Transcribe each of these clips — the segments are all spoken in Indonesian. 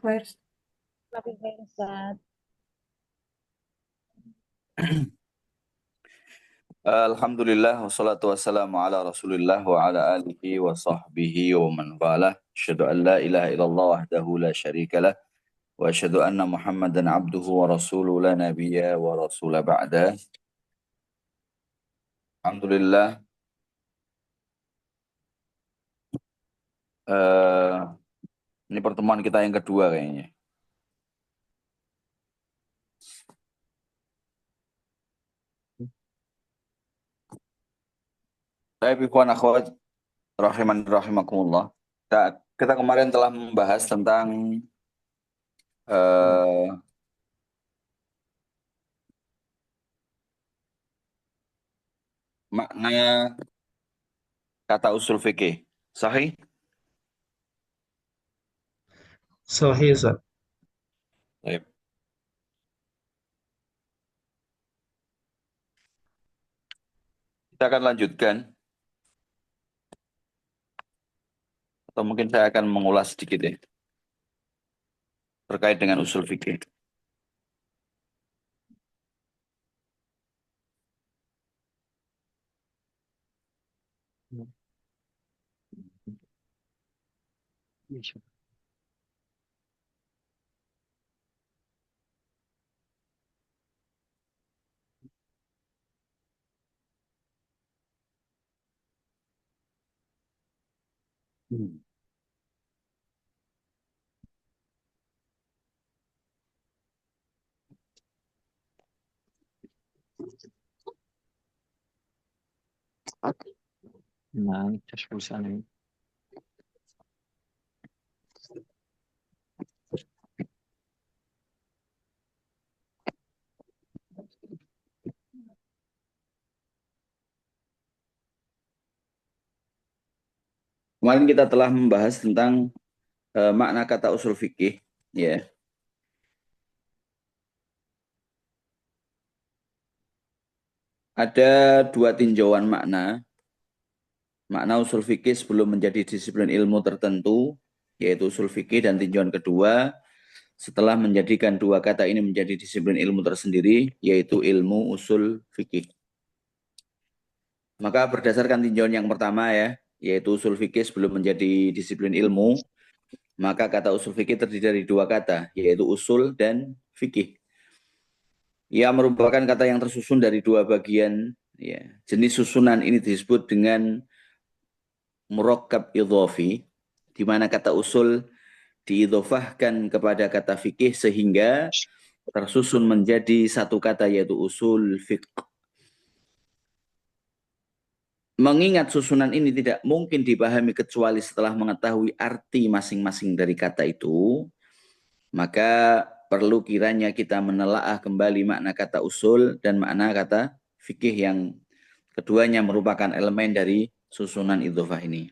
First. Tapi Ustaz. Alhamdulillah wassalatu wassalamu ala Rasulillah wa ala alihi wa sahbihi wa man walah. Asyhadu an la ilaha illallah wahdahu la syarikalah wa asyhadu anna Muhammadan abduhu wa rasuluhu la nabiyya wa rasula ba'da. Alhamdulillah ini pertemuan kita yang kedua kayaknya. Baik, ikhwan akhwat rahiman rahimakumullah. Kita kemarin telah membahas tentang makna kata usul fikih. Sahih? Sahih, Ustaz. Baik. Kita akan lanjutkan. Atau mungkin saya akan mengulas sedikit ya. Terkait dengan usul fikih. Nah, ini. Kemarin kita telah membahas tentang makna kata usul fikih, ya. Ada dua tinjauan makna usul fikih sebelum menjadi disiplin ilmu tertentu, yaitu usul fikih, dan tinjauan kedua setelah menjadikan dua kata ini menjadi disiplin ilmu tersendiri, yaitu ilmu usul fikih. Maka berdasarkan tinjauan yang pertama ya, yaitu usul fikih sebelum menjadi disiplin ilmu, maka kata usul fikih terdiri dari dua kata, yaitu usul dan fikih. Ia merupakan kata yang tersusun dari dua bagian. Ya. Jenis susunan ini disebut dengan murakkab idhofi, di mana kata usul diidhofahkan kepada kata fikih sehingga tersusun menjadi satu kata, yaitu usul fiqh. Mengingat susunan ini tidak mungkin dipahami kecuali setelah mengetahui arti masing-masing dari kata itu, maka perlu kiranya kita menelaah kembali makna kata usul dan makna kata fikih yang keduanya merupakan elemen dari susunan idhofah ini.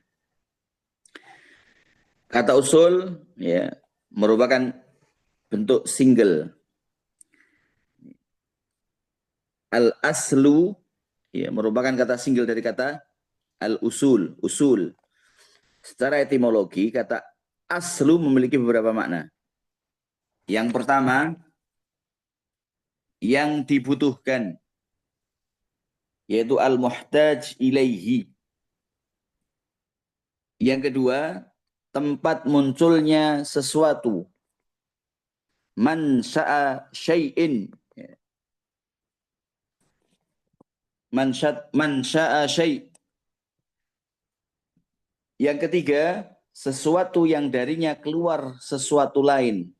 Kata usul ya merupakan bentuk single. Al-aslu ya merupakan kata single dari kata al-usul, usul. Secara etimologi kata aslu memiliki beberapa makna. Yang pertama, yang dibutuhkan, yaitu al-muhtaj ilaihi. Yang kedua, tempat munculnya sesuatu. Man sya'a syai'in. Man sya'a syai'. Yang ketiga, sesuatu yang darinya keluar sesuatu lain.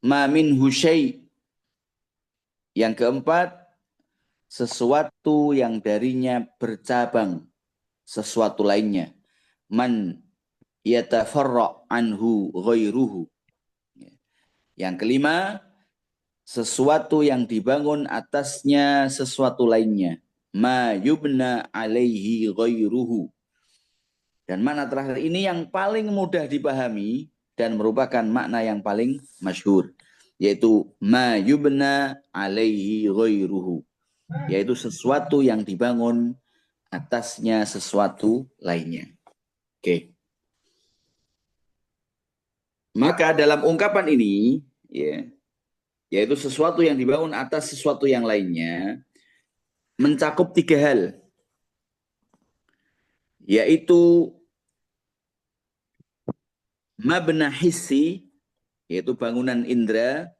Ma minhu syai'. Yang keempat, sesuatu yang darinya bercabang sesuatu lainnya. Man yatafarra' anhu ghairuhu. Yang kelima, sesuatu yang dibangun atasnya sesuatu lainnya. Ma yubna alaihi ghairuhu. Dan makna terakhir ini yang paling mudah dipahami dan merupakan makna yang paling masyhur, yaitu ma yubna alaihi ghairuhu, yaitu sesuatu yang dibangun atasnya sesuatu lainnya. Oke. Maka dalam ungkapan ini, ya, yaitu sesuatu yang dibangun atas sesuatu yang lainnya, mencakup 3 hal, yaitu mabna hissi, yaitu bangunan indera,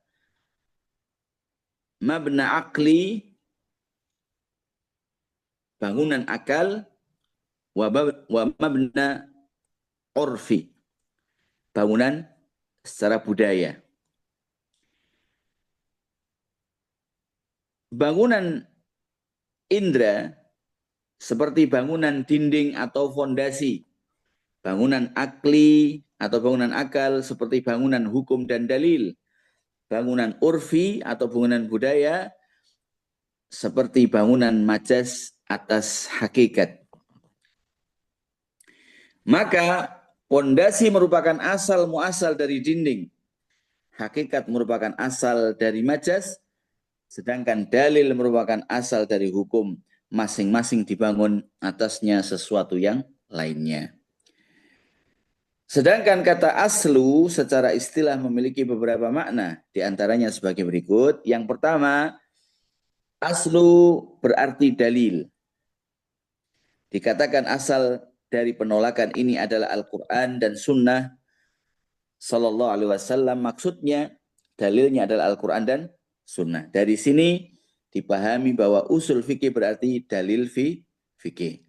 mabna akli, bangunan akal, wa mabna urfi, bangunan secara budaya. Bangunan indera seperti bangunan dinding atau fondasi, bangunan akli atau bangunan akal seperti bangunan hukum dan dalil, bangunan urfi atau bangunan budaya seperti bangunan majas atas hakikat. Maka fondasi merupakan asal muasal dari dinding, hakikat merupakan asal dari majas, sedangkan dalil merupakan asal dari hukum. Masing-masing dibangun atasnya sesuatu yang lainnya. Sedangkan kata aslu secara istilah memiliki beberapa makna, di antaranya sebagai berikut. Yang pertama, aslu berarti dalil. Dikatakan asal dari penolakan ini adalah Al-Quran dan Sunnah Sallallahu Alaihi Wasallam. Maksudnya dalilnya adalah Al-Quran dan Sunnah. Dari sini dipahami bahwa usul fikih berarti dalil fikih.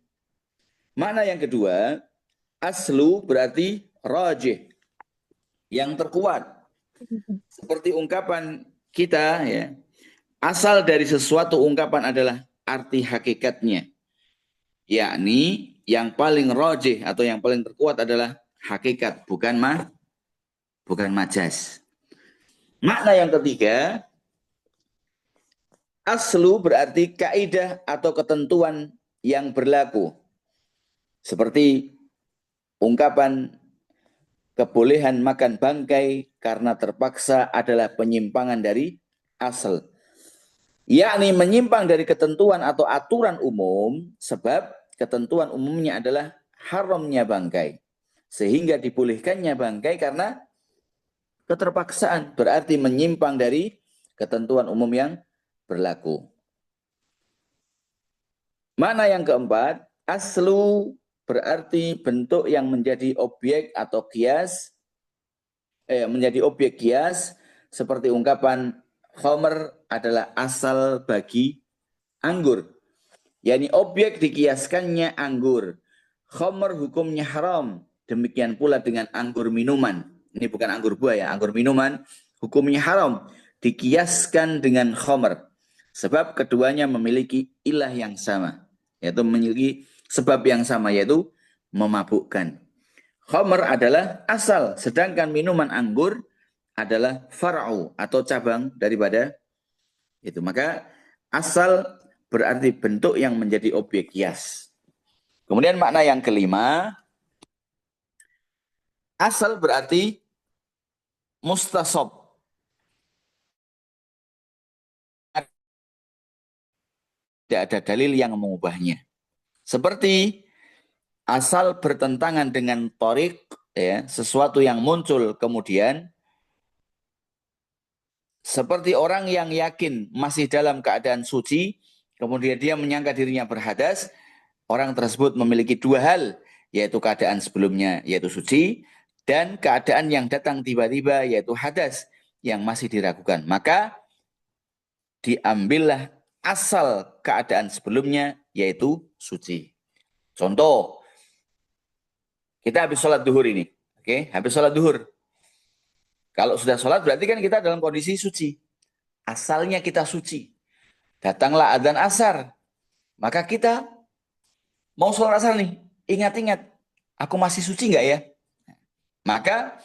Makna yang kedua, aslu berarti rajih, yang terkuat. Seperti ungkapan kita, ya, asal dari sesuatu ungkapan adalah arti hakikatnya, yakni yang paling rajih atau yang paling terkuat adalah hakikat, bukan majas. Makna yang ketiga, aslu berarti kaidah atau ketentuan yang berlaku. Seperti ungkapan kebolehan makan bangkai karena terpaksa adalah penyimpangan dari asal. Yakni menyimpang dari ketentuan atau aturan umum, sebab ketentuan umumnya adalah haramnya bangkai. Sehingga dibolehkannya bangkai karena keterpaksaan, berarti menyimpang dari ketentuan umum yang berlaku. Mana yang keempat, aslu berarti bentuk yang menjadi objek atau kias, menjadi objek kias, seperti ungkapan khamr adalah asal bagi anggur. yakni objek dikiaskannya anggur. Khamr hukumnya haram. Demikian pula dengan anggur minuman. Ini bukan anggur buah ya, anggur minuman hukumnya haram. Dikiaskan dengan khamr. Sebab keduanya memiliki ilah yang sama. Yaitu memiliki sebab yang sama, yaitu memabukkan. Khamr adalah asal, sedangkan minuman anggur adalah far'u atau cabang daripada itu. Maka asal berarti bentuk yang menjadi objek kias. Kemudian makna yang kelima, asal berarti mustasab. Tidak ada dalil yang mengubahnya. Seperti asal bertentangan dengan torik, ya, sesuatu yang muncul kemudian, seperti orang yang yakin masih dalam keadaan suci, kemudian dia menyangka dirinya berhadas, orang tersebut memiliki dua hal, yaitu keadaan sebelumnya, yaitu suci, dan keadaan yang datang tiba-tiba, yaitu hadas, yang masih diragukan. Maka diambillah asal keadaan sebelumnya, yaitu suci. Contoh, kita habis sholat duhur ini. Oke, habis sholat duhur. Kalau sudah sholat berarti kan kita dalam kondisi suci. Asalnya kita suci. Datanglah adzan asar. Maka kita mau sholat asar nih. Ingat-ingat, aku masih suci nggak ya? Maka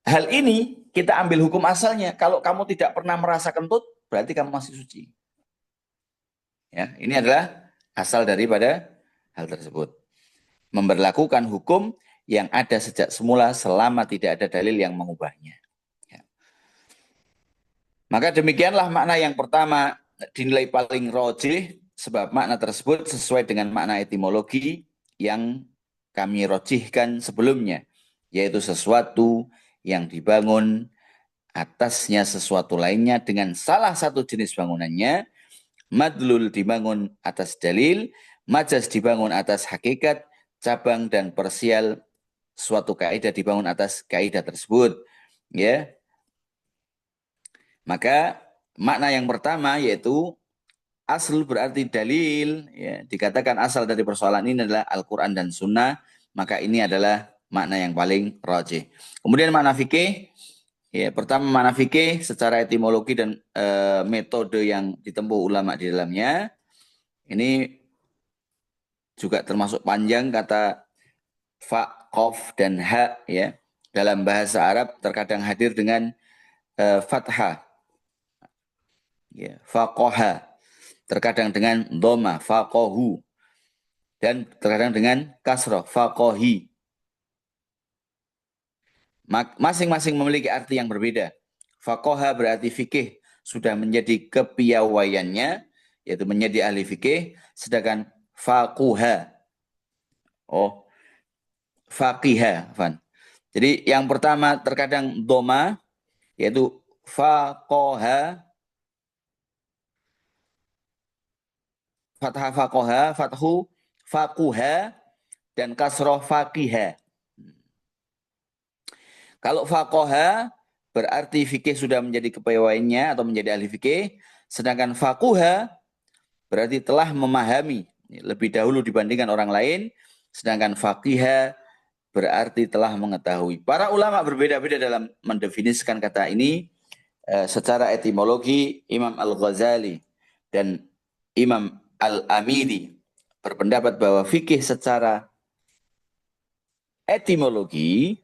hal ini kita ambil hukum asalnya. Kalau kamu tidak pernah merasa kentut, berarti kamu masih suci. Ya, ini adalah asal daripada hal tersebut. Memberlakukan hukum yang ada sejak semula selama tidak ada dalil yang mengubahnya. Ya. Maka demikianlah makna yang pertama dinilai paling rojih, sebab makna tersebut sesuai dengan makna etimologi yang kami rojihkan sebelumnya, yaitu sesuatu yang dibangun atasnya sesuatu lainnya dengan salah satu jenis bangunannya. Madlul dibangun atas dalil, majas dibangun atas hakikat, cabang dan parsial suatu kaidah dibangun atas kaidah tersebut. Ya. Maka makna yang pertama yaitu asal berarti dalil, ya, dikatakan asal dari persoalan ini adalah Al-Quran dan Sunnah, maka ini adalah makna yang paling rajih. Kemudian makna fikih, ya, pertama makna fikih secara etimologi dan metode yang ditempuh ulama di dalamnya, ini juga termasuk panjang kata fa, qaf, dan ha, ya. Dalam bahasa Arab terkadang hadir dengan fathah, ya, faqaha. Terkadang dengan dhamma, faqahu. Dan terkadang dengan kasrah, faqahi. Masing-masing memiliki arti yang berbeda. Faqaha berarti fikih sudah menjadi kepiawaiannya, yaitu menjadi ahli fikih. Sedangkan faquha, faqiha. Jadi yang pertama terkadang dhamma, yaitu faqaha, fathah faqaha, fathu faquha, dan kasroh faqiha. Kalau faqaha berarti fikih sudah menjadi kepegawaiannya atau menjadi ahli fikih, sedangkan faquha berarti telah memahami lebih dahulu dibandingkan orang lain, sedangkan faqiha berarti telah mengetahui. Para ulama berbeda-beda dalam mendefinisikan kata ini. Secara etimologi, Imam Al-Ghazali dan Imam Al-Amidi berpendapat bahwa fikih secara etimologi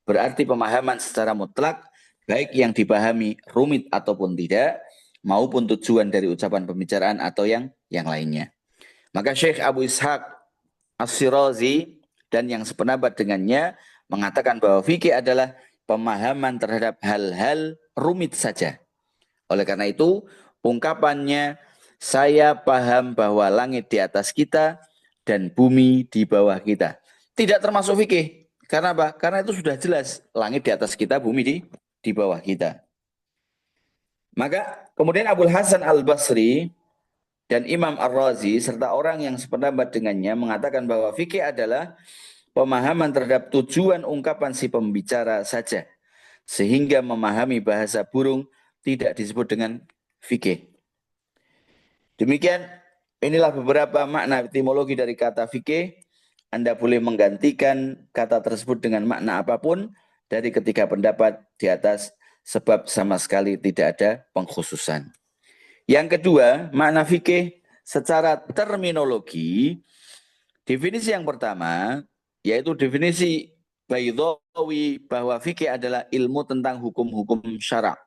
berarti pemahaman secara mutlak, baik yang dipahami rumit ataupun tidak, maupun tujuan dari ucapan pembicaraan atau yang lainnya. Maka Syekh Abu Ishaq As-Shirazi dan yang sependapat dengannya mengatakan bahwa fikih adalah pemahaman terhadap hal-hal rumit saja. Oleh karena itu, ungkapannya, saya paham bahwa langit di atas kita dan bumi di bawah kita, tidak termasuk fikih. Karena apa? Karena itu sudah jelas, langit di atas kita, bumi di bawah kita. Maka kemudian Abul Hasan Al-Basri dan Imam Ar-Razi serta orang yang sependapat dengannya mengatakan bahwa fikih adalah pemahaman terhadap tujuan ungkapan si pembicara saja, sehingga memahami bahasa burung tidak disebut dengan fikih. Demikian, inilah beberapa makna etimologi dari kata fikih. Anda boleh menggantikan kata tersebut dengan makna apapun dari ketiga pendapat di atas, sebab sama sekali tidak ada pengkhususan. Yang kedua, makna fikih secara terminologi. Definisi yang pertama, yaitu definisi Baydhawi bahwa fikih adalah ilmu tentang hukum-hukum syara'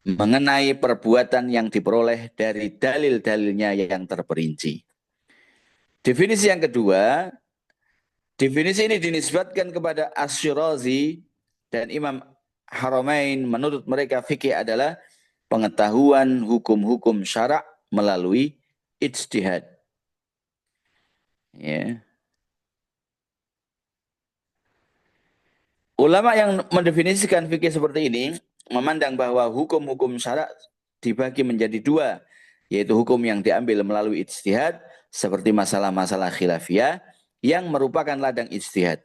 mengenai perbuatan yang diperoleh dari dalil-dalilnya yang terperinci. Definisi yang kedua, definisi ini dinisbatkan kepada Asy-Syirazi dan Imam Haramain. Menurut mereka fikih adalah pengetahuan hukum-hukum syara' melalui ijtihad. Ya. Ulama yang mendefinisikan fikih seperti ini memandang bahwa hukum-hukum syara' dibagi menjadi dua, yaitu hukum yang diambil melalui ijtihad seperti masalah-masalah khilafiyah yang merupakan ladang ijtihad.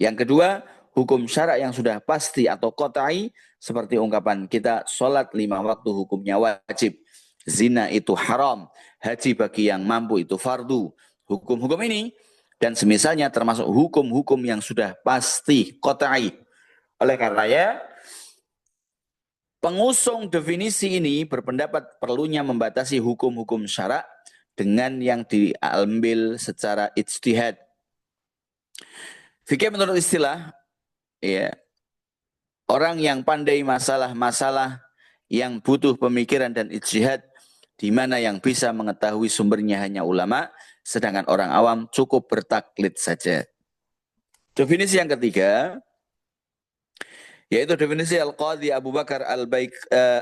Yang kedua, hukum syara' yang sudah pasti atau qat'i seperti ungkapan kita, sholat 5 waktu hukumnya wajib, zina itu haram, haji bagi yang mampu itu fardu. Hukum-hukum ini dan semisalnya termasuk hukum-hukum yang sudah pasti qat'i. Oleh karenanya, pengusung definisi ini berpendapat perlunya membatasi hukum-hukum syara' dengan yang diambil secara ijtihad. Fikih menurut istilah, ya, orang yang pandai masalah-masalah yang butuh pemikiran dan ijtihad, di mana yang bisa mengetahui sumbernya hanya ulama, sedangkan orang awam cukup bertaklid saja. Definisi yang ketiga, yaitu definisi Al-Qadhi Abu Bakar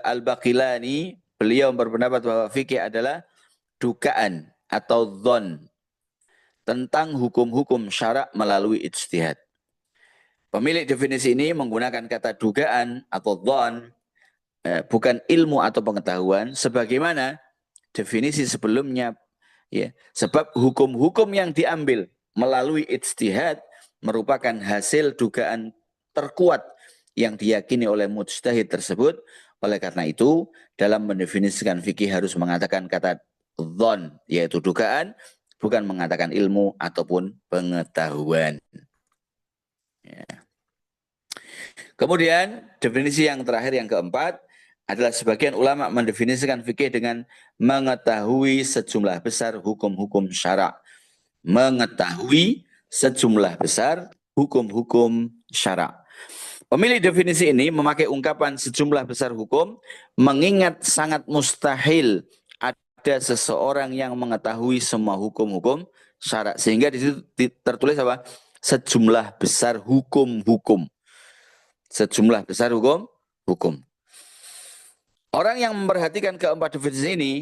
Al-Baqilani. Beliau berpendapat bahwa fikih adalah dugaan atau dhon tentang hukum-hukum syara' melalui ijtihad. Pemilik definisi ini menggunakan kata dugaan atau dhon, bukan ilmu atau pengetahuan, sebagaimana definisi sebelumnya. Ya, sebab hukum-hukum yang diambil melalui ijtihad merupakan hasil dugaan terkuat yang diyakini oleh mujtahid tersebut. Oleh karena itu, dalam mendefinisikan fikih harus mengatakan kata dhon, yaitu dugaan, bukan mengatakan ilmu ataupun pengetahuan. Ya. Kemudian definisi yang terakhir yang keempat adalah sebagian ulama mendefinisikan fikih dengan mengetahui sejumlah besar hukum-hukum syara. Mengetahui sejumlah besar hukum-hukum syara. Pemilik definisi ini memakai ungkapan sejumlah besar hukum mengingat sangat mustahil ada seseorang yang mengetahui semua hukum-hukum syara. Sehingga di situ tertulis apa? Sejumlah besar hukum-hukum. Sejumlah besar hukum. Orang yang memperhatikan keempat definisi ini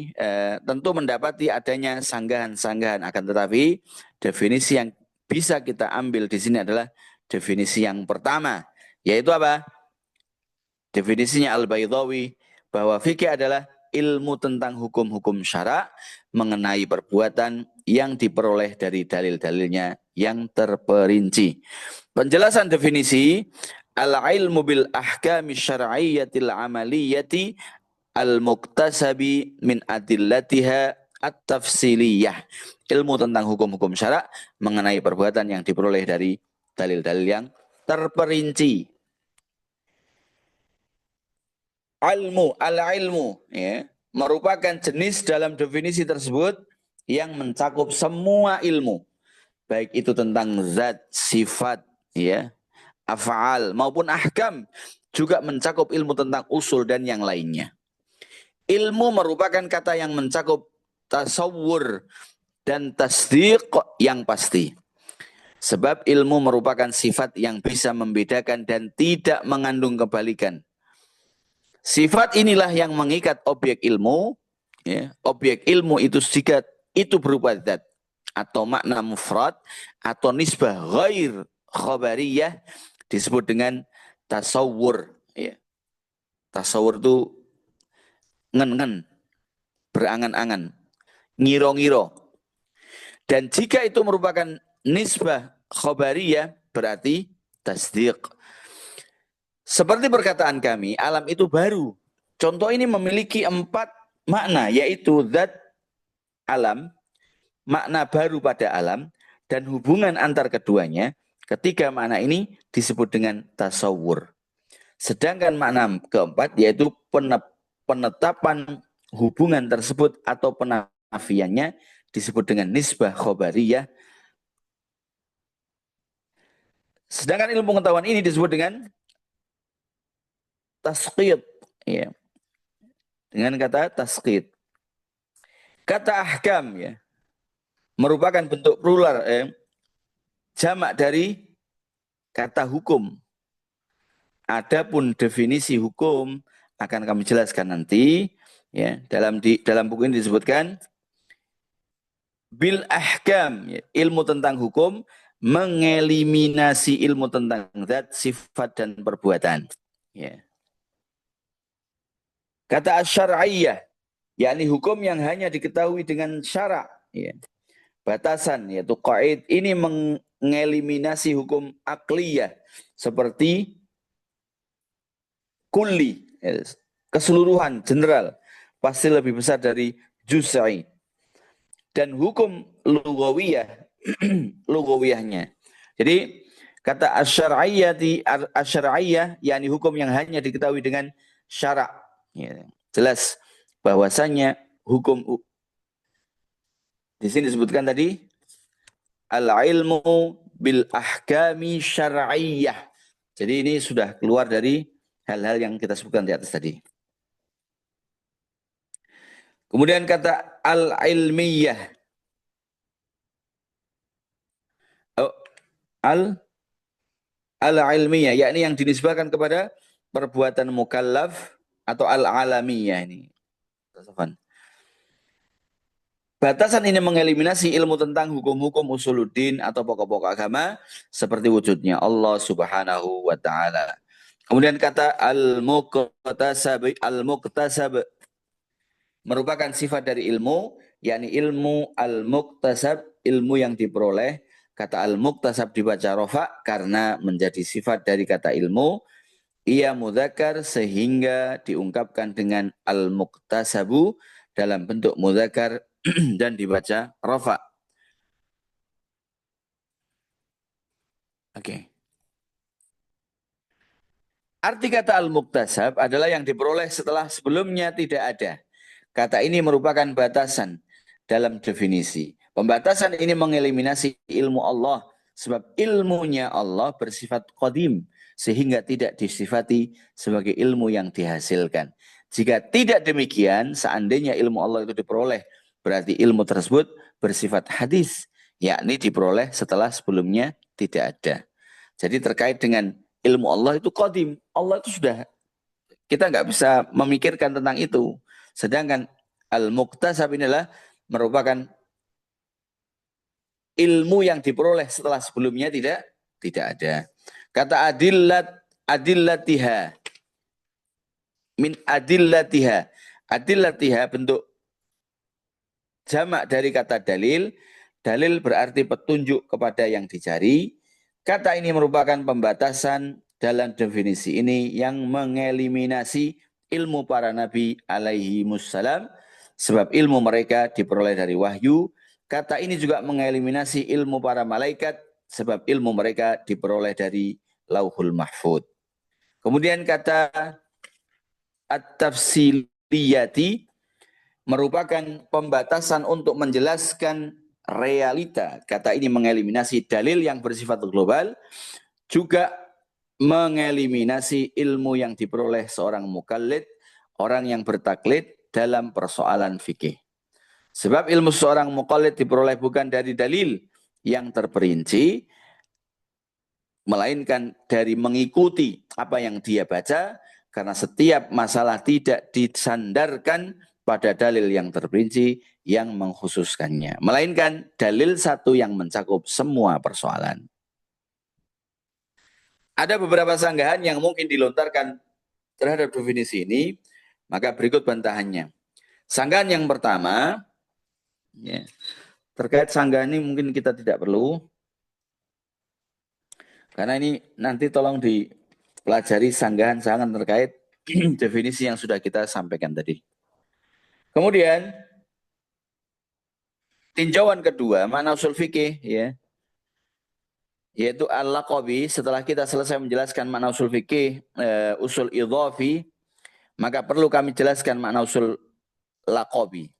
tentu mendapati adanya sanggahan-sanggahan. Akan tetapi definisi yang bisa kita ambil di sini adalah definisi yang pertama. Yaitu apa? Definisinya Al-Baydawi bahwa fikih adalah ilmu tentang hukum-hukum syara mengenai perbuatan yang diperoleh dari dalil-dalilnya yang terperinci. Penjelasan definisi al-ilmu bil ahkami syar'iyyatil amaliyati al-muktasabi min adillatiha at-tafsiliyah. Ilmu tentang hukum-hukum syara mengenai perbuatan yang diperoleh dari dalil-dalil yang terperinci. Al-ilmu ya, merupakan jenis dalam definisi tersebut yang mencakup semua ilmu. Baik itu tentang zat, sifat, ya, af'al maupun ahkam, juga mencakup ilmu tentang usul dan yang lainnya. Ilmu merupakan kata yang mencakup tasawur dan tasdiq yang pasti. Sebab ilmu merupakan sifat yang bisa membedakan dan tidak mengandung kebalikan. Sifat inilah yang mengikat objek ilmu. Ya, objek ilmu itu jika itu berupa zat atau makna mufrad atau nisbah ghair khabariyah disebut dengan tasawur. Ya. Tasawur itu ngen-ngen, berangan-angan, ngiro-ngiro. Dan jika itu merupakan nisbah khabariyah berarti tasdiq. Seperti perkataan kami, alam itu baru. Contoh ini memiliki 4 makna, yaitu zat alam, makna baru pada alam, dan hubungan antar keduanya. Ketiga makna ini disebut dengan tasawur. Sedangkan makna keempat, yaitu penetapan hubungan tersebut atau penafiannya disebut dengan nisbah khobariyah. Sedangkan ilmu pengetahuan ini disebut dengan tasqid, ya. Dengan kata tasqid. Kata ahkam ya merupakan bentuk plural jamak dari kata hukum. Adapun definisi hukum akan kami jelaskan nanti ya, dalam buku ini disebutkan bil ahkam ya, ilmu tentang hukum mengeliminasi ilmu tentang zat, sifat dan perbuatan. Ya. Kata asy-syar'iyyah, yakni hukum yang hanya diketahui dengan syarak, ya. Batasan, yaitu qaid, ini mengeliminasi hukum akliyah, seperti kulli, ya, keseluruhan, general, pasti lebih besar dari juz'i. Dan hukum lughawiyah, lughawiyahnya. Jadi, kata asy-syar'iyyah, yakni hukum yang hanya diketahui dengan syarak. Ya, jelas bahwasannya hukum di sini disebutkan tadi al-ilmu bil ahkami syar'iyyah. Jadi ini sudah keluar dari hal-hal yang kita sebutkan di atas tadi. Kemudian kata al-ilmiyah. Al-ilmiyah, yakni yang dinisbahkan kepada perbuatan mukallaf atau al-alamiyah ini. Batasan ini mengeliminasi ilmu tentang hukum-hukum usuluddin atau pokok-pokok agama seperti wujudnya Allah Subhanahu wa taala. Kemudian kata al-muktasab merupakan sifat dari ilmu, yakni ilmu al-muktasab, ilmu yang diperoleh. Kata al-muktasab dibaca rofa karena menjadi sifat dari kata ilmu. Ia mudzakkar sehingga diungkapkan dengan al-muktasabu dalam bentuk mudzakkar dan dibaca rofa. Oke. Arti kata al-muktasab adalah yang diperoleh setelah sebelumnya tidak ada. Kata ini merupakan batasan dalam definisi. Pembatasan ini mengeliminasi ilmu Allah. Sebab ilmunya Allah bersifat qadim. Sehingga tidak disifati sebagai ilmu yang dihasilkan. Jika tidak demikian, seandainya ilmu Allah itu diperoleh, berarti ilmu tersebut bersifat hadis. Yakni diperoleh setelah sebelumnya tidak ada. Jadi terkait dengan ilmu Allah itu qadim. Allah itu sudah, kita nggak bisa memikirkan tentang itu. Sedangkan al-muktasab inilah merupakan ilmu yang diperoleh setelah sebelumnya tidak ada. Kata adillatiha. Min adillatiha. Adillatiha bentuk jamak dari kata dalil. Dalil berarti petunjuk kepada yang dicari. Kata ini merupakan pembatasan dalam definisi ini yang mengeliminasi ilmu para nabi alaihi wassalam. Sebab ilmu mereka diperoleh dari wahyu. Kata ini juga mengeliminasi ilmu para malaikat. Sebab ilmu mereka diperoleh dari lauhul mahfud. Kemudian kata at-tafsiliyati merupakan pembatasan untuk menjelaskan realita. Kata ini mengeliminasi dalil yang bersifat global, juga mengeliminasi ilmu yang diperoleh seorang mukallid, orang yang bertaklid dalam persoalan fikih. Sebab ilmu seorang mukallid diperoleh bukan dari dalil yang terperinci, melainkan dari mengikuti apa yang dia baca, karena setiap masalah tidak disandarkan pada dalil yang terperinci yang mengkhususkannya, melainkan dalil satu yang mencakup semua persoalan. Ada beberapa sanggahan yang mungkin dilontarkan terhadap definisi ini, maka berikut bantahannya. Sanggahan yang pertama, ya, terkait sanggahan ini mungkin kita tidak perlu, karena ini nanti tolong dipelajari sanggahan-sanggahan terkait definisi yang sudah kita sampaikan tadi. Kemudian, tinjauan kedua, makna usul fikih, ya, yaitu al-laqabi. Setelah kita selesai menjelaskan makna usul fikih, usul idhafi, maka perlu kami jelaskan makna usul laqabi.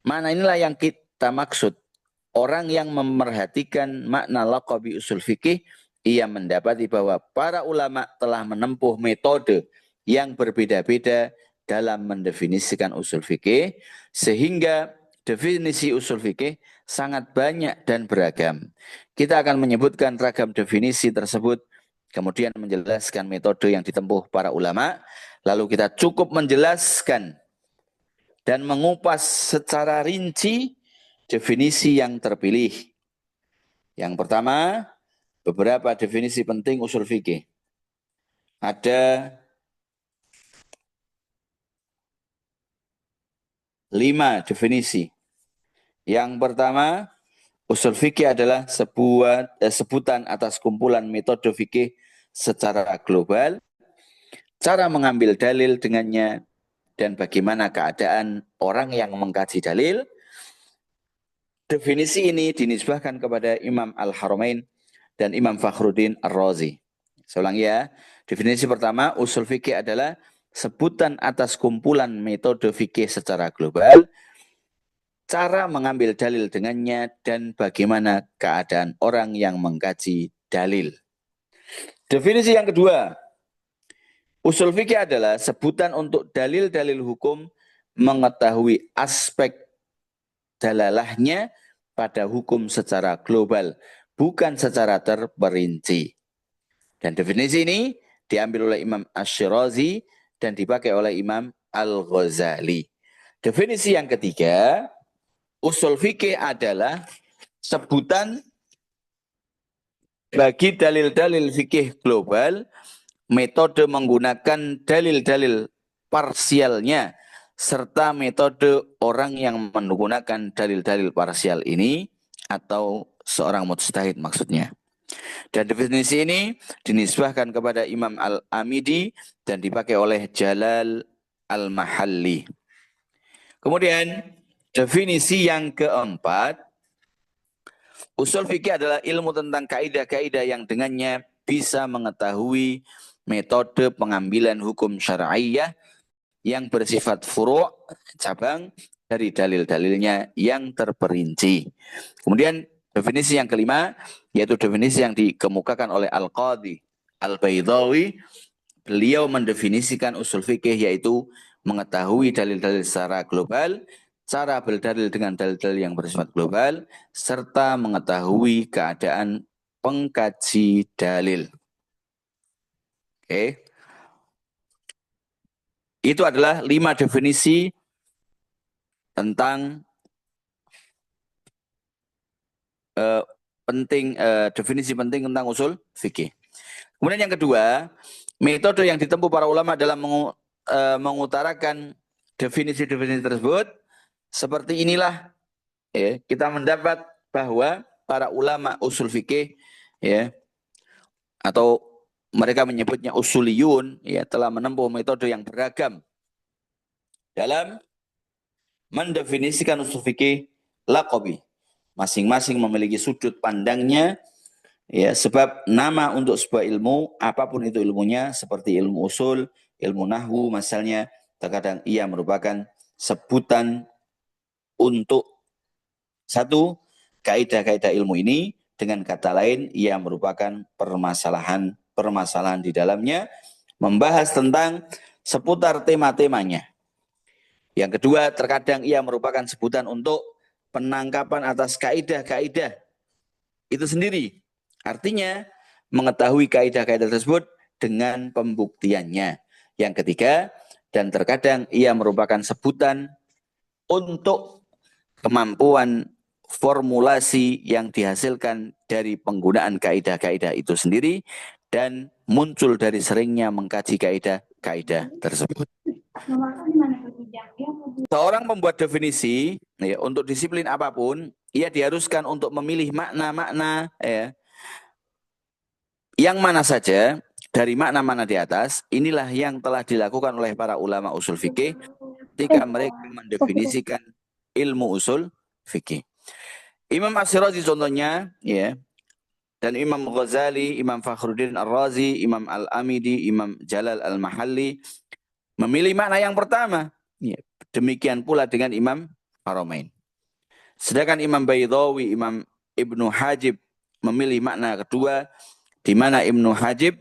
Makna inilah yang kita maksud. Orang yang memerhatikan makna laqabi usul fikih, ia mendapati bahwa para ulama telah menempuh metode yang berbeda-beda dalam mendefinisikan usul fikih, sehingga definisi usul fikih sangat banyak dan beragam. Kita akan menyebutkan ragam definisi tersebut, kemudian menjelaskan metode yang ditempuh para ulama, lalu kita cukup menjelaskan dan mengupas secara rinci definisi yang terpilih. Yang pertama, beberapa definisi penting usul fikih. Ada 5 definisi. Yang pertama, usul fikih adalah sebutan atas kumpulan metode fikih secara global, cara mengambil dalil dengannya, dan bagaimana keadaan orang yang mengkaji dalil. Definisi ini dinisbahkan kepada Imam Al-Haramain dan Imam Fakhruddin Ar-Razi. Saya ulang ya. Definisi pertama, usul fikih adalah sebutan atas kumpulan metode fikih secara global, cara mengambil dalil dengannya, dan bagaimana keadaan orang yang mengkaji dalil. Definisi yang kedua, usul fikih adalah sebutan untuk dalil-dalil hukum, mengetahui aspek dalalahnya pada hukum secara global, bukan secara terperinci. Dan definisi ini diambil oleh Imam Asy-Syirazi dan dipakai oleh Imam Al-Ghazali. Definisi yang ketiga, usul fikih adalah sebutan bagi dalil-dalil fikih global, metode menggunakan dalil-dalil parsialnya, serta metode orang yang menggunakan dalil-dalil parsial ini, atau seorang mujtahid maksudnya. Dan definisi ini dinisbahkan kepada Imam Al-Amidi dan dipakai oleh Jalal Al-Mahalli. Kemudian definisi yang keempat, usul fikih adalah ilmu tentang kaidah-kaidah yang dengannya bisa mengetahui metode pengambilan hukum syar'iyah yang bersifat furu', cabang dari dalil-dalilnya yang terperinci. Kemudian definisi yang kelima, yaitu definisi yang dikemukakan oleh Al-Qadhi Al-Baydawi. Beliau mendefinisikan usul fikih yaitu mengetahui dalil-dalil secara global, cara berdalil dengan dalil-dalil yang bersifat global, serta mengetahui keadaan pengkaji dalil. Oke. Itu adalah 5 definisi tentang definisi penting tentang usul fikih. Kemudian yang kedua, metode yang ditempuh para ulama dalam mengutarakan definisi-definisi tersebut, seperti inilah ya, kita mendapat bahwa para ulama usul fikih ya, atau mereka menyebutnya usuliyun ya, telah menempuh metode yang beragam dalam mendefinisikan usul fikih laqabi. Masing-masing memiliki sudut pandangnya ya, sebab nama untuk sebuah ilmu, apapun itu ilmunya, seperti ilmu usul, ilmu nahwu misalnya, terkadang ia merupakan sebutan untuk satu kaidah-kaidah ilmu ini, dengan kata lain ia merupakan permasalahan di dalamnya, membahas tentang seputar tema-temanya. Yang kedua, terkadang ia merupakan sebutan untuk penangkapan atas kaidah-kaidah itu sendiri. Artinya mengetahui kaidah-kaidah tersebut dengan pembuktiannya. Yang ketiga, dan terkadang ia merupakan sebutan untuk kemampuan formulasi yang dihasilkan dari penggunaan kaidah-kaidah itu sendiri dan muncul dari seringnya mengkaji kaidah-kaidah tersebut. Seorang pembuat definisi ya, untuk disiplin apapun, ia diharuskan untuk memilih makna-makna ya, yang mana saja dari makna-makna di atas. Inilah yang telah dilakukan oleh para ulama usul fikih ketika mereka mendefinisikan ilmu usul fikih. Imam As-Sirazi contohnya ya, dan Imam Ghazali, Imam Fakhruddin Ar-Razi, Imam Al-Amidi, Imam Jalal Al-Mahalli memilih makna yang pertama. Ya, demikian pula dengan Imam Haramain. Sedangkan Imam Baydawi, Imam Ibnu Hajib memilih makna kedua, di mana Ibnu Hajib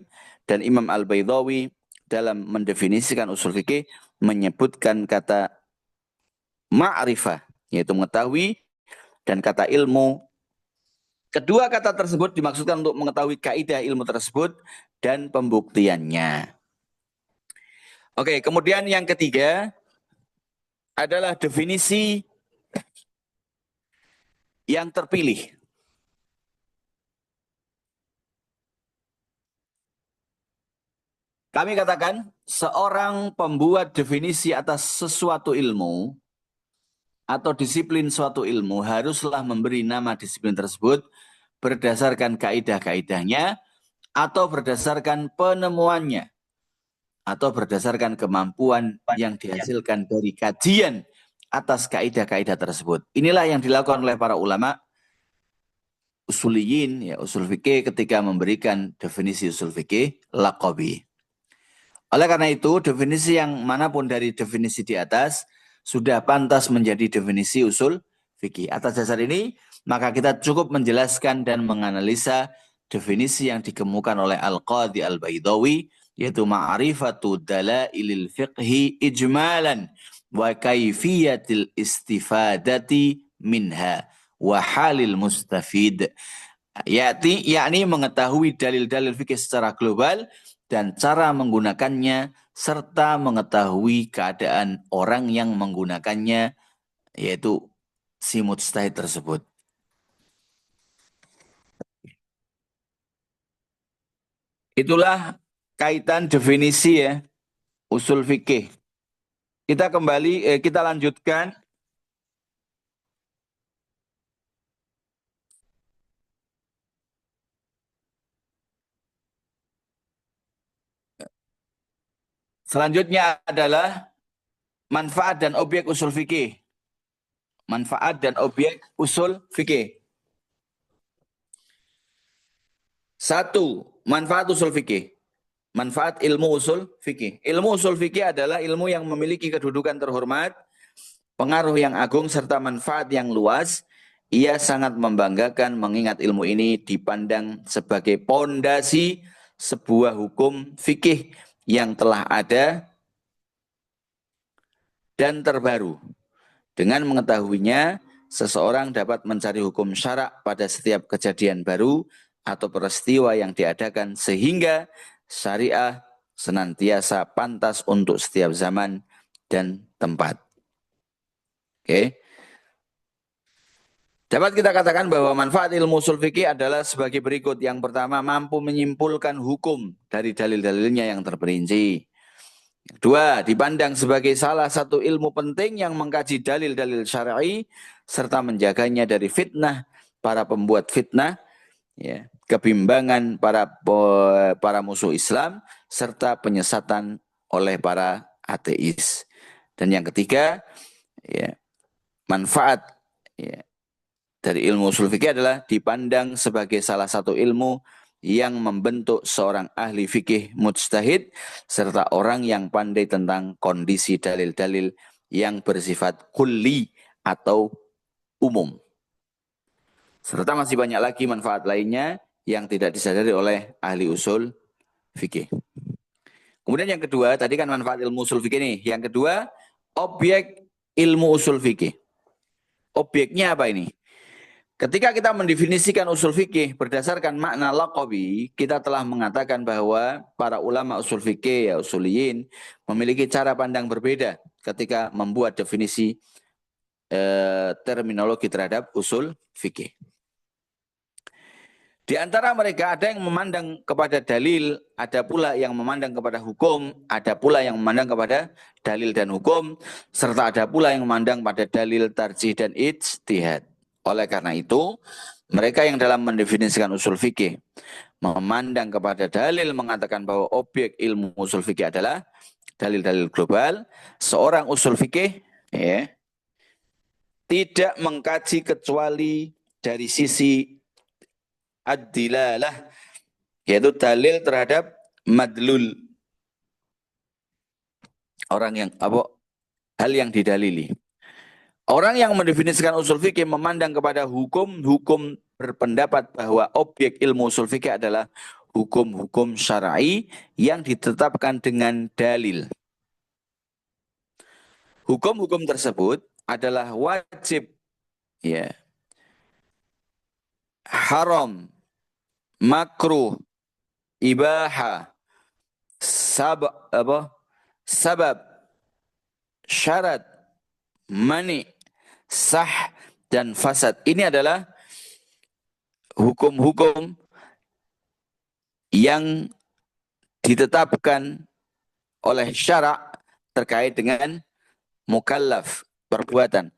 dan Imam Al-Baydawi dalam mendefinisikan usul fikih menyebutkan kata ma'rifah, yaitu mengetahui, dan kata ilmu. Kedua kata tersebut dimaksudkan untuk mengetahui kaidah ilmu tersebut dan pembuktiannya. Oke, kemudian yang ketiga adalah definisi yang terpilih. Kami katakan seorang pembuat definisi atas sesuatu ilmu atau disiplin suatu ilmu haruslah memberi nama disiplin tersebut berdasarkan kaidah-kaidahnya atau berdasarkan penemuannya atau berdasarkan kemampuan yang dihasilkan dari kajian atas kaidah-kaidah tersebut. Inilah yang dilakukan oleh para ulama usuliyin, ya, usul fikih ketika memberikan definisi usul fikih laqabi. Oleh karena itu, definisi yang manapun dari definisi di atas sudah pantas menjadi definisi usul fikih. Atas dasar ini, maka kita cukup menjelaskan dan menganalisa definisi yang dikemukakan oleh Al-Qadhi Al-Baydawi, yaitu ma'rifatu dalailil fiqhi ijmalan wa kaifiyatil istifadati minha wa halil mustafid. Yakni mengetahui dalil-dalil fikih secara global dan cara menggunakannya, serta mengetahui keadaan orang yang menggunakannya, yaitu si mujtahid tersebut. Itulah kaitan definisi ya, usul fikih. Kita kembali, kita lanjutkan. Selanjutnya adalah manfaat dan objek usul fikih. Manfaat dan objek usul fikih. 1. Manfaat usul fikih. Manfaat ilmu usul fikih. Ilmu usul fikih adalah ilmu yang memiliki kedudukan terhormat, pengaruh yang agung, serta manfaat yang luas. Ia sangat membanggakan mengingat ilmu ini dipandang sebagai pondasi sebuah hukum fikih yang telah ada dan terbaru. Dengan mengetahuinya, seseorang dapat mencari hukum syarak pada setiap kejadian baru atau peristiwa yang diadakan sehingga syariah senantiasa pantas untuk setiap zaman dan tempat. Oke. Dapat kita katakan bahwa manfaat ilmu usul fikih adalah sebagai berikut. Yang pertama, mampu menyimpulkan hukum dari dalil-dalilnya yang terperinci. Kedua, dipandang sebagai salah satu ilmu penting yang mengkaji dalil-dalil syar'i serta menjaganya dari fitnah para pembuat fitnah, ya, kebimbangan para musuh Islam serta penyesatan oleh para ateis. Dan yang ketiga, ya, manfaat ya, dari ilmu usul fikih adalah dipandang sebagai salah satu ilmu yang membentuk seorang ahli fikih mujtahid serta orang yang pandai tentang kondisi dalil-dalil yang bersifat kulli atau umum. Serta masih banyak lagi manfaat lainnya yang tidak disadari oleh ahli usul fikih. Kemudian yang kedua, tadi kan manfaat ilmu usul fikih nih. Yang kedua, objek ilmu usul fikih. Objeknya apa ini? Ketika kita mendefinisikan usul fikih berdasarkan makna laqabi, kita telah mengatakan bahwa para ulama usul fikih, ya usuliyin, memiliki cara pandang berbeda ketika membuat definisi terminologi terhadap usul fikih. Di antara mereka ada yang memandang kepada dalil, ada pula yang memandang kepada hukum, ada pula yang memandang kepada dalil dan hukum, serta ada pula yang memandang pada dalil tarjih dan ijtihad. Oleh karena itu, mereka yang dalam mendefinisikan usul fikih memandang kepada dalil mengatakan bahwa objek ilmu usul fikih adalah dalil-dalil global. Seorang usul fikih ya, tidak mengkaji kecuali dari sisi ad-dilalah, yaitu dalil terhadap madlul, orang yang hal yang didalili. Orang yang mendefinisikan usul fikih memandang kepada hukum berpendapat bahwa objek ilmu usul fikih adalah hukum-hukum syar'i yang ditetapkan dengan dalil. Hukum-hukum tersebut adalah wajib, ya, haram, makruh, ibahah, sabab, syarat, mani, sah, dan fasad. Ini adalah hukum-hukum yang ditetapkan oleh syarak terkait dengan mukallaf, perbuatan.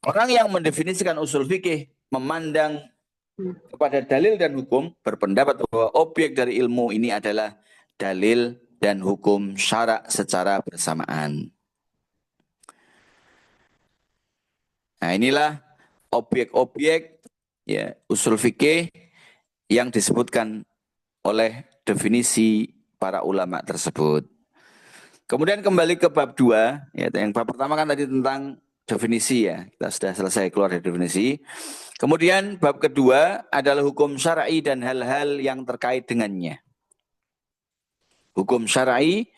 Orang yang mendefinisikan usul fikih memandang kepada dalil dan hukum berpendapat bahwa objek dari ilmu ini adalah dalil dan hukum syarak secara bersamaan. Nah, inilah objek-objek ya usul fikih yang disebutkan oleh definisi para ulama tersebut. Kemudian kembali ke bab 2, ya, yang bab pertama kan tadi tentang definisi ya, kita sudah selesai keluar dari definisi. Kemudian bab kedua adalah hukum syar'i dan hal-hal yang terkait dengannya. Hukum syar'i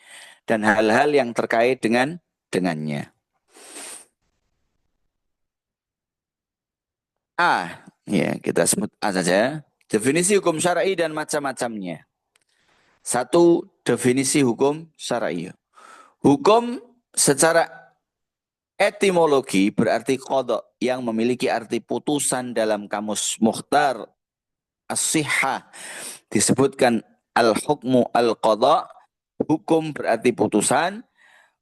dan hal-hal yang terkait dengannya. A, ya kita sebut A saja. Definisi hukum syar'i dan macam-macamnya. 1. Definisi hukum syar'i. Hukum secara etimologi berarti qadha, yang memiliki arti putusan dalam kamus Mukhtar As-Sihhah disebutkan al-hukmu al-qadha, hukum berarti putusan,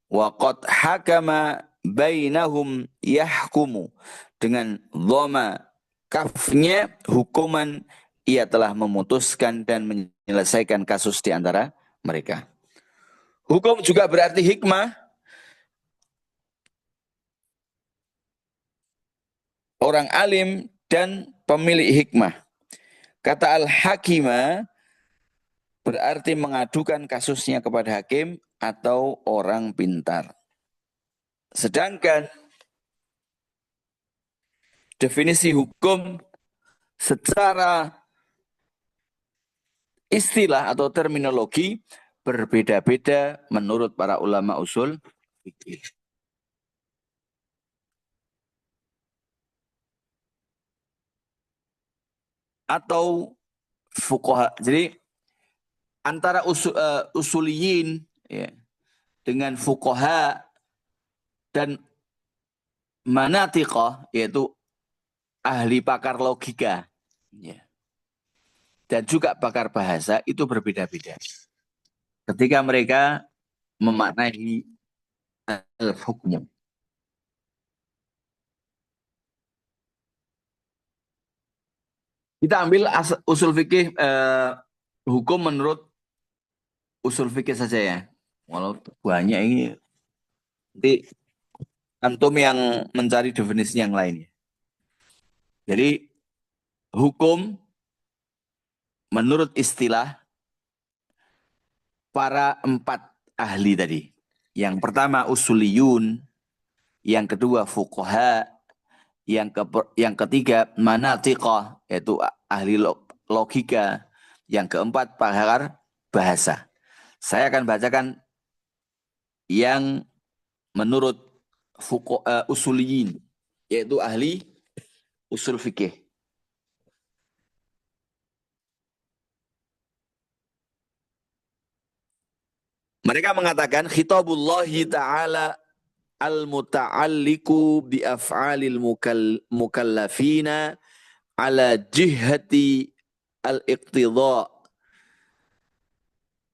wa qad hakama bainahum yahkumu, dengan dhamma kafnya hukuman, ia telah memutuskan dan menyelesaikan kasus di antara mereka. Hukum juga berarti hikmah, orang alim dan pemilik hikmah. Kata al-hakimah berarti mengadukan kasusnya kepada hakim atau orang pintar. Sedangkan definisi hukum secara istilah atau terminologi berbeda-beda menurut para ulama usul fikih. Atau fuqaha. Jadi antara usuliyin ya, dengan fuqaha dan manatiqah, yaitu ahli pakar logika ya, dan juga pakar bahasa, itu berbeda-beda ketika mereka memaknai al-hukmu. Kita ambil usul fikih hukum menurut usul fikih saja ya. Walau banyak ini, nanti antum yang mencari definisi yang lain. Jadi hukum menurut istilah para 4 ahli tadi. Yang pertama usuliyun, yang kedua fuqaha, yang ketiga manatiqah, yaitu ahli logika, yang keempat pakar bahasa. Saya akan bacakan yang menurut usuliyin, yaitu ahli usul fikih. Mereka mengatakan khitabullahi ta'ala al-muta'alliqu bi af'alil mukallafina ala jihati al-iqtidha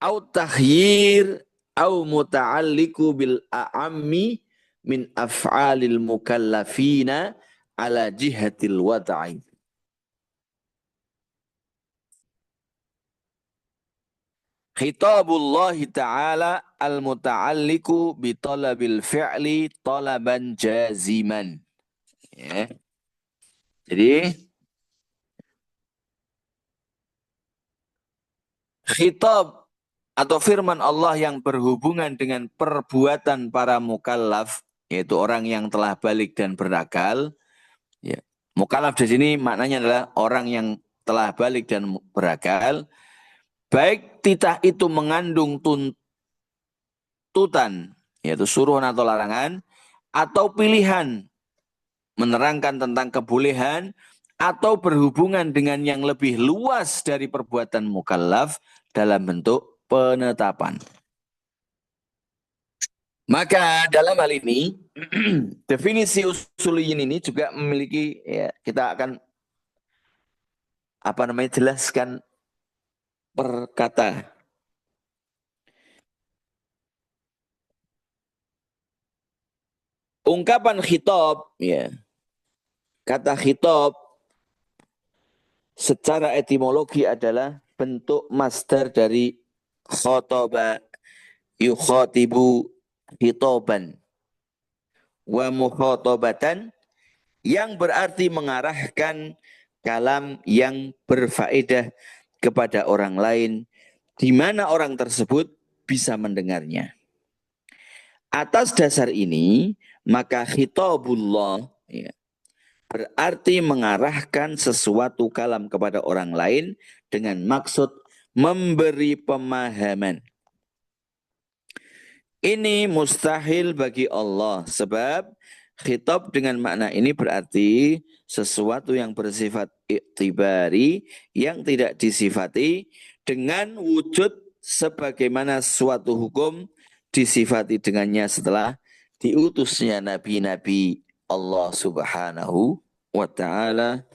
au takhyir au muta'alliqu bil a'ammi min af'alil mukallafina ala jihatil wad'i. Khitabullahi ta'ala al-muta'alliqu bi talabil fi'li talaban jaziman. Ya. Jadi khitab atau firman Allah yang berhubungan dengan perbuatan para mukallaf, yaitu orang yang telah balik dan berakal. Ya. Mukallaf di sini maknanya adalah orang yang telah balik dan berakal. Baik titah itu mengandung tuntutan, yaitu suruhan atau larangan, atau pilihan, menerangkan tentang kebolehan, atau berhubungan dengan yang lebih luas dari perbuatan mukallaf dalam bentuk penetapan. Maka dalam hal ini, definisi usuliyin ini juga memiliki, ya, kita akan jelaskan per kata. Ungkapan khitab, ya, kata khitab secara etimologi adalah bentuk masdar dari khotoba yukhatibu khitaban wa mukhotobatan, yang berarti mengarahkan kalam yang berfaedah kepada orang lain di mana orang tersebut bisa mendengarnya. Atas dasar ini, maka khitabullah, ya, berarti mengarahkan sesuatu kalam kepada orang lain dengan maksud memberi pemahaman. Ini mustahil bagi Allah, sebab khitab dengan makna ini berarti sesuatu yang bersifat iktibari, yang tidak disifati dengan wujud sebagaimana suatu hukum disifati dengannya setelah diutusnya nabi-nabi Allah Subhanahu wa Ta'ala.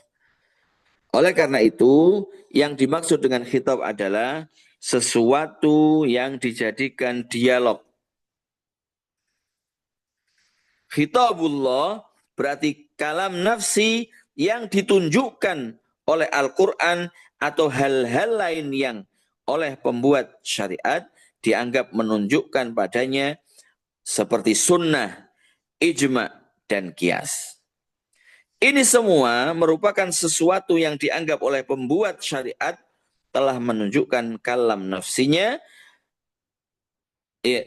Oleh karena itu, yang dimaksud dengan khitab adalah sesuatu yang dijadikan dialog. Khitabullah berarti kalam nafsi yang ditunjukkan oleh Al-Quran atau hal-hal lain yang oleh pembuat syariat dianggap menunjukkan padanya seperti sunnah, ijma, dan kias. Ini semua merupakan sesuatu yang dianggap oleh pembuat syariat telah menunjukkan kalam nafsinya,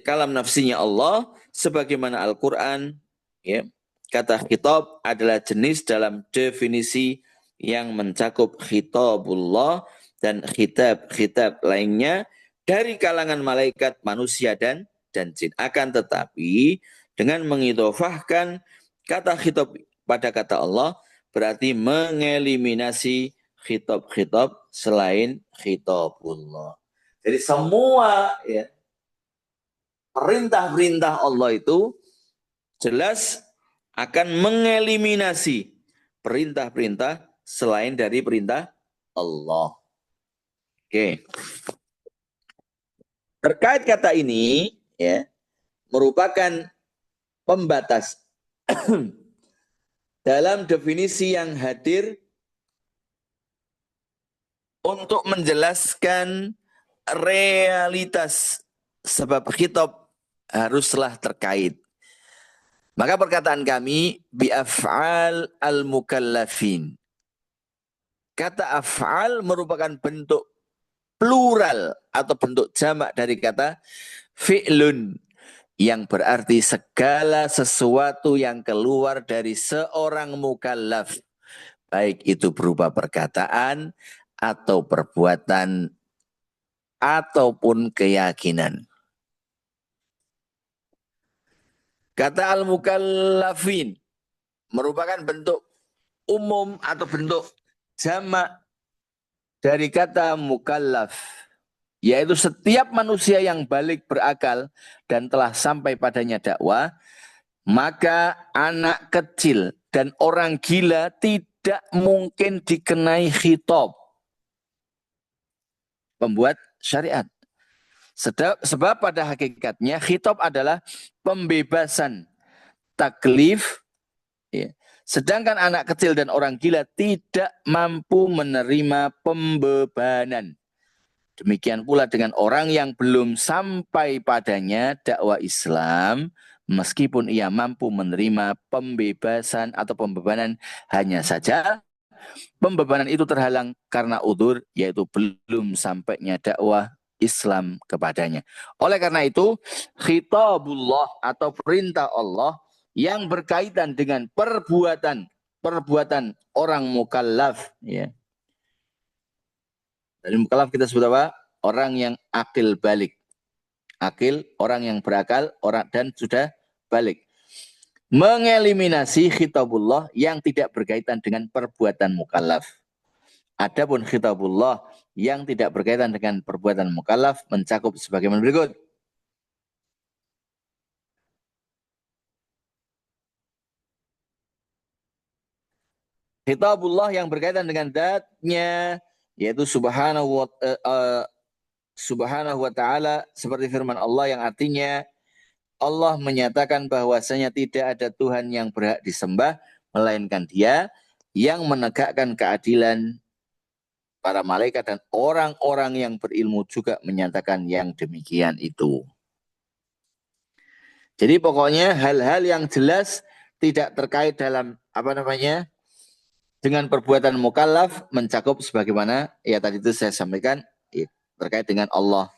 kalam nafsinya Allah, sebagaimana Al-Quran, ya, kata khitab adalah jenis dalam definisi yang mencakup khitabullah dan khitab-khitab lainnya dari kalangan malaikat, manusia, dan jin. Akan tetapi dengan mengidhofahkan kata khitab pada kata Allah berarti mengeliminasi khitab-khitab selain khitabullah. Jadi semua ya perintah-perintah Allah itu jelas akan mengeliminasi perintah-perintah selain dari perintah Allah. Oke. Terkait kata ini ya merupakan pembatas dalam definisi yang hadir untuk menjelaskan realitas sebab khitab haruslah terkait. Maka perkataan kami bi'af'al al-mukallafin. Kata af'al merupakan bentuk plural atau bentuk jamak dari kata fi'lun yang berarti segala sesuatu yang keluar dari seorang mukallaf, baik itu berupa perkataan atau perbuatan ataupun keyakinan. Kata al-mukallafin merupakan bentuk umum atau bentuk jamak dari kata mukallaf, yaitu setiap manusia yang balik berakal dan telah sampai padanya dakwah, maka anak kecil dan orang gila tidak mungkin dikenai khitab pembuat syariat. Sebab pada hakikatnya khitab adalah pembebasan taklif, ya. Sedangkan anak kecil dan orang gila tidak mampu menerima pembebanan. Demikian pula dengan orang yang belum sampai padanya dakwah Islam, meskipun ia mampu menerima pembebasan atau pembebanan, hanya saja pembebanan itu terhalang karena udzur, yaitu belum sampainya dakwah Islam kepadanya. Oleh karena itu, khitabullah atau perintah Allah yang berkaitan dengan perbuatan orang mukallaf, ya. Dari mukallaf kita sebut apa? Orang yang akil balik. Akil, orang yang berakal, orang dan sudah balik. Mengeliminasi khitabullah yang tidak berkaitan dengan perbuatan mukallaf. Adapun khitabullah yang tidak berkaitan dengan perbuatan mukallaf mencakup sebagaimana berikut. Khitabullah yang berkaitan dengan zatnya, yaitu subhanahu wa ta'ala, seperti firman Allah yang artinya Allah menyatakan bahwasanya tidak ada Tuhan yang berhak disembah melainkan Dia yang menegakkan keadilan. Para malaikat dan orang-orang yang berilmu juga menyatakan yang demikian itu. Jadi pokoknya hal-hal yang jelas tidak terkait dalam dengan perbuatan mukallaf mencakup sebagaimana ya tadi itu saya sampaikan terkait dengan Allah.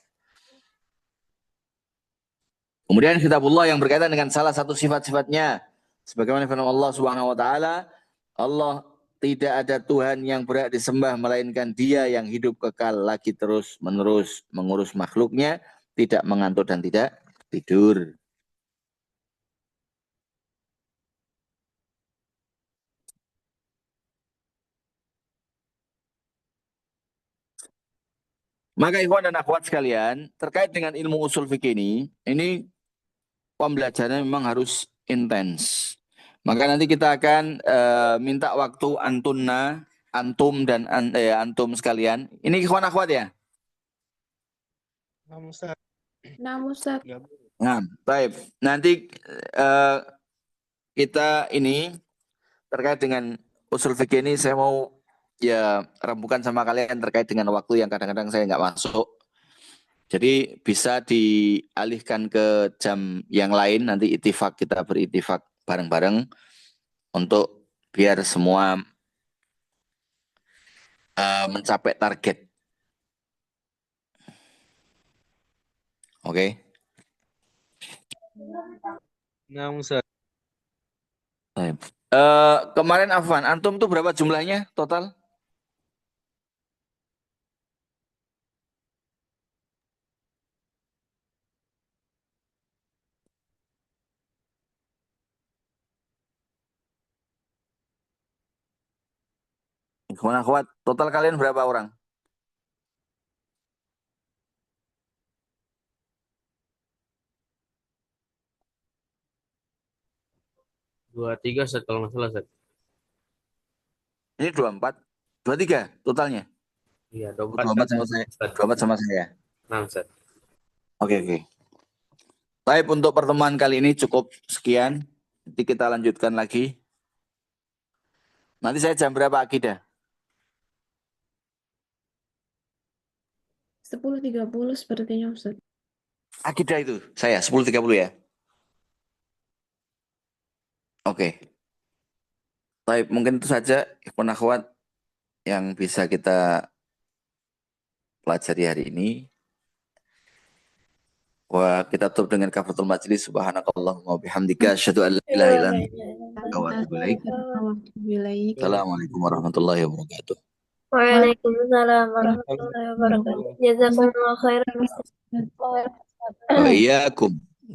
Kemudian kitabullah yang berkaitan dengan salah satu sifat-sifatnya sebagaimana firman Allah Subhanahu wa taala, Allah tidak ada Tuhan yang berhak disembah melainkan Dia yang hidup kekal lagi terus-menerus mengurus makhluknya, tidak mengantuk dan tidak tidur. Maka ikhwan dan akhwat sekalian, terkait dengan ilmu usul fikih ini pembelajarannya memang harus intens. Maka nanti kita akan minta waktu antum dan antum sekalian. Ini ikhwan akhwat ya? Naam Ustaz. Ustaz. Nah, baik. Nanti kita ini terkait dengan usul fikih ini saya mau ya rembukan sama kalian terkait dengan waktu yang kadang-kadang saya nggak masuk. Jadi bisa dialihkan ke jam yang lain, nanti kita beritifak bareng-bareng untuk biar semua mencapai target. Oke. Naam Ustaz. Baik. Kemarin Afwan, antum tuh berapa jumlahnya total? Ikhwan akhwat, total kalian berapa orang? Dua tiga Ustaz kalau nggak salah Ustaz. Ini 24, 23 totalnya. Iya, 24 sama saya. 24 sama saya. Nah, Ustaz. Oke, oke. Baik, untuk pertemuan kali ini cukup sekian. Nanti kita lanjutkan lagi. Nanti saya jam berapa akidah? 10.30 sepertinya Ustaz. Akidah itu saya 10.30 ya. Oke. Baik, mungkin itu saja ikhwan akhwat yang bisa kita pelajari hari ini. Wa kita tutup dengan kafaratul majlis. Subhanakallahumma bihamdika asyhadu an la ilaha illa anta wa atubu ilaik. Assalamualaikum warahmatullahi wabarakatuh. Waalaikumsalam warahmatullahi wabarakatuh. Jazakumullah khairan. Wa iyyakum.